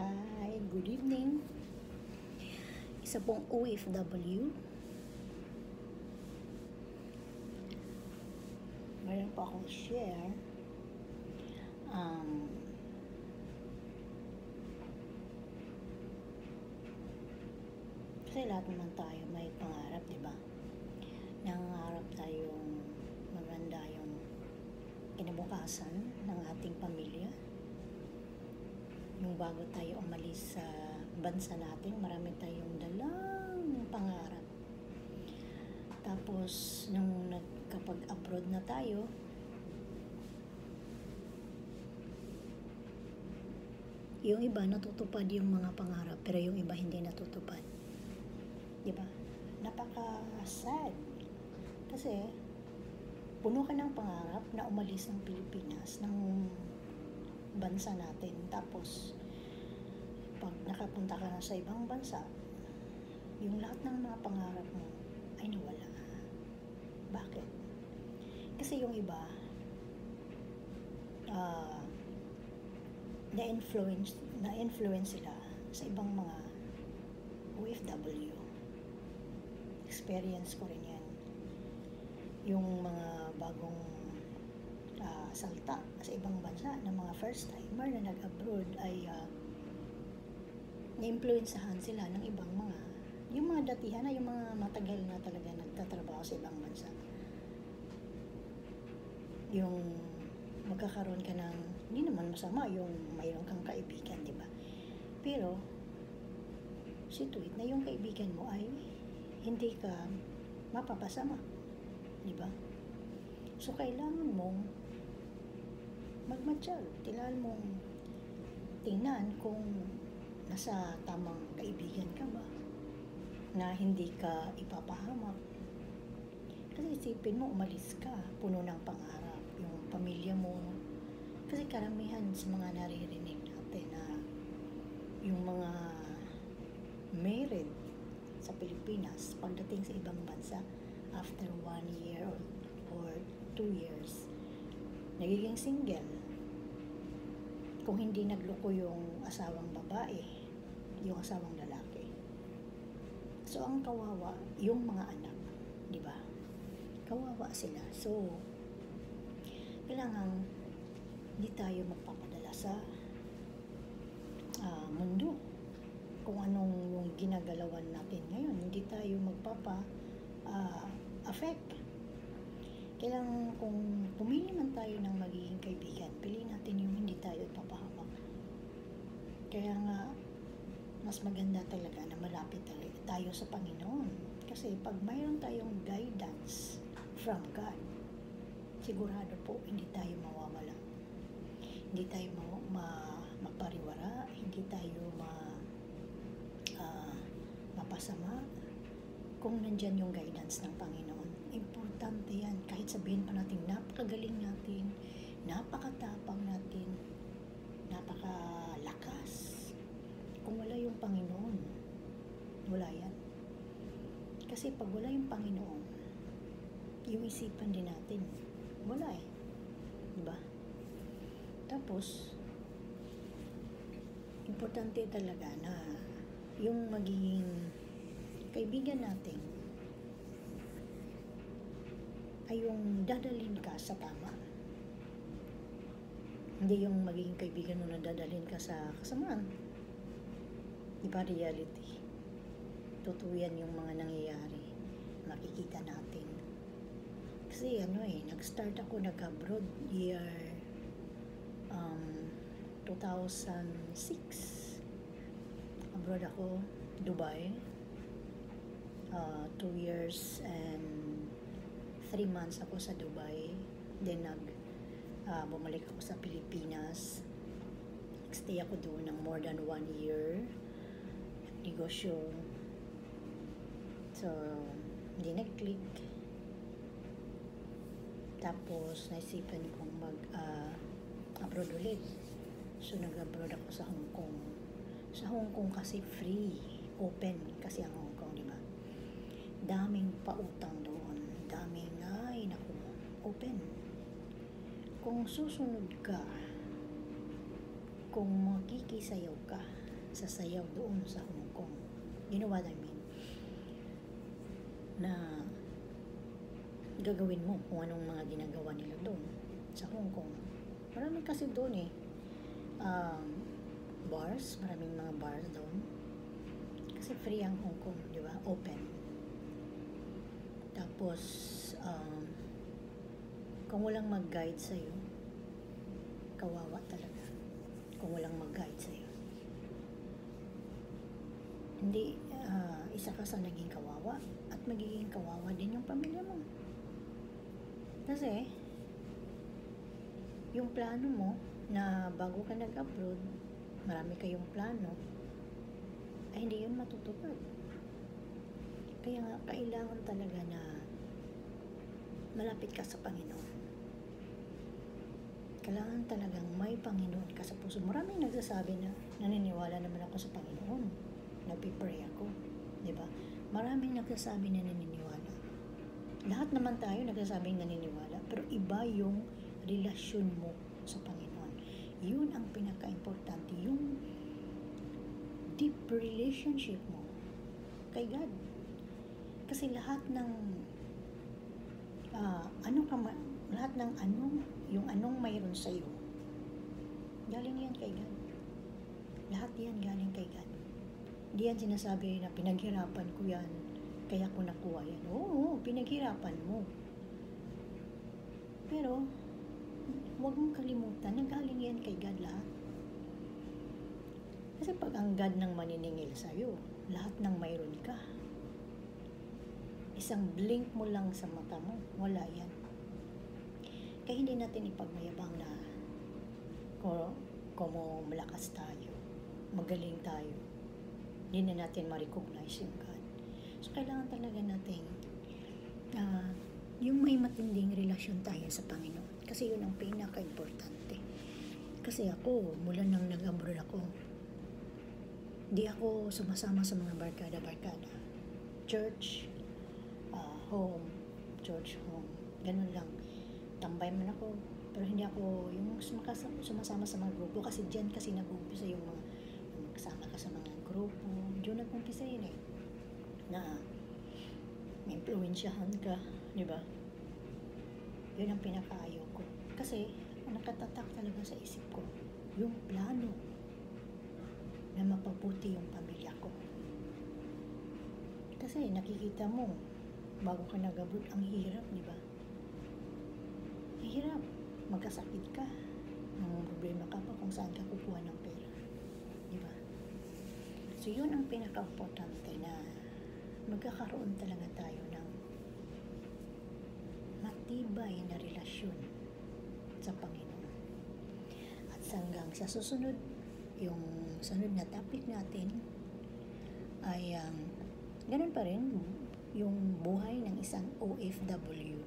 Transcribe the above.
Hi, good evening. Isa pong OFW. Meron po akong share. Kasi lahat naman tayo may pangarap, di ba? Nangangarap tayong maganda yung kinabukasan ng ating pamilya. Yung bago tayo umalis sa bansa natin, marami tayong dalang pangarap. Tapos, nung nagkapag-abroad na tayo, yung iba natutupad yung mga pangarap, pero yung iba hindi natutupad. Diba? Napaka-sad. Kasi, puno ka ng pangarap na umalis ng Pilipinas, ng bansa natin. Tapos, pag nakapunta ka na sa ibang bansa, yung lahat ng mga pangarap mo ay nawala. Bakit? Kasi yung iba, na-influence sila sa ibang mga OFW. Experience ko rin yan. Yung mga bagong salta sa ibang bansa ng mga first timer na nag-abroad ay na-influencehan sila ng ibang mga yung mga datihan na yung mga matagal na talaga nagtatrabaho sa ibang bansa. Yung magkakaroon ka ng, hindi naman masama yung mayroon kang kaibigan, di ba? Pero situate na yung kaibigan mo ay hindi ka mapapasama, di ba? So kailangan mong magmatsyal, kailangan mong tingnan kung nasa tamang kaibigan ka ba, na hindi ka ipapahamak. Kasi isipin mo, umalis ka, puno ng pangarap, yung pamilya mo. Kasi karamihan sa mga naririnig natin na yung mga married sa Pilipinas, pagdating sa ibang bansa, after 1 year or 2 years, nagiging single. Kung hindi nagloko yung asawang babae, yung asawang lalaki. So, ang kawawa, yung mga anak, di ba? Kawawa sila. So, kailangan hindi tayo magpapadala sa mundo. Kung anong yung ginagalawan natin ngayon, hindi tayo affect. Kailangan kung pumili man tayo ng magiging kaibigan, piliin natin yung hindi tayo ipapahamak. Kaya nga, mas maganda talaga na malapit tayo sa Panginoon. Kasi pag mayroon tayong guidance from God, sigurado po hindi tayo mawawala. Hindi tayo mapariwara, hindi tayo mapasama kung nandyan yung guidance ng Panginoon. Importante yan. Kahit sabihin pa natin, napakagaling natin, napakatapang natin, napakalakas. Kung wala yung Panginoon, wala yan. Kasi pag wala yung Panginoon, yung isipan din natin, wala eh. Diba? Tapos, importante talaga na yung magiging kaibigan natin ay yung dadalhin ka sa tama. Hindi yung magiging kaibigan mo na dadalhin ka sa kasamaan. Iba reality. Totoo yan yung mga nangyayari. Makikita natin. Kasi nag-start ako nag-abroad year 2006. Abroad ako, Dubai. 2 years and 3 months ako sa Dubai. Then bumalik ako sa Pilipinas. Nagstay ako doon ng more than 1 year. Negosyo. So, hindi nag-click. Tapos, naisipan kong mag-abroad ulit. So, nag-abroad ako sa Hong Kong. Sa Hong Kong kasi free. Open kasi ang Hong Kong, di ba? Daming pautang doon. Daming, open. Kung susunod ka, kung makikisayaw ka, sasayaw doon sa Hong Kong. You know what I mean? Na gagawin mo kung anong mga ginagawa nila doon sa Hong Kong. Marami kasi doon bars, maraming mga bars doon. Kasi free ang Hong Kong, di ba? Open. Tapos, kung walang mag-guide sa'yo, kawawa talaga. Kung walang mag-guide sa'yo. Hindi, isa ka sa naging kawawa at magiging kawawa din yung pamilya mo. Kasi, yung plano mo na bago ka nag-abroad, marami kayong plano, ay hindi yun matutupad. Kaya nga, kailangan talaga na malapit ka sa Panginoon. Kailangan talagang may Panginoon ka sa puso. Maraming nagsasabi na naniniwala naman ako sa Panginoon. Nagpipray ako. Diba? Maraming nagsasabi na naniniwala. Lahat naman tayo nagsasabing naniniwala. Pero iba yung relasyon mo sa Panginoon. Yun ang pinaka-importante. Yung deep relationship mo kay God. Kasi lahat ng yung anong mayroon sa iyo, galing yan kay God. Lahat yan galing kay God. Hindi yan sinasabi na pinaghirapan ko yan, kaya ko nakuha yan. Oo, pinaghirapan mo. Pero, huwag mong kalimutan na galing yan kay God lahat. Kasi pag ang God nang maniningil sa'yo, lahat ng mayroon ka, isang blink mo lang sa mata mo, wala yan. Kaya hindi natin ipagmayabang na kung malakas tayo, magaling tayo, hindi na natin ma-recognize yung God. So, kailangan talaga natin yung may matinding relasyon tayo sa Panginoon. Kasi yun ang pinaka-importante. Kasi ako, mula nang nag-abroad ako, di ako sumasama sa mga barkada-barkada. Church, home, church, home. Ganun lang. Tambay man ako, pero hindi ako yung sumasama sa mga grupo. Kasi dyan kasi nag-umpisa yung kasama ka sa mga grupo. Diyan nag-umpisa yun na may impluensyahan ka, di ba? Yun ang pinakaayaw ko. Kasi, nakatatak talaga sa isip ko, yung plano na mapabuti yung pamilya ko. Kasi nakikita mo, bago ka nag-abroad, ang hirap, di ba? Ang hirap. Magkasakit ka. Ang problema ka pa kung saan ka kukuha ng pera. Di ba? So, yun ang pinaka-importante na magkakaroon talaga tayo ng matibay na relasyon sa Panginoon. At hanggang sa susunod, yung sunod na topic natin ay ganun pa rin yung buhay ng isang OFW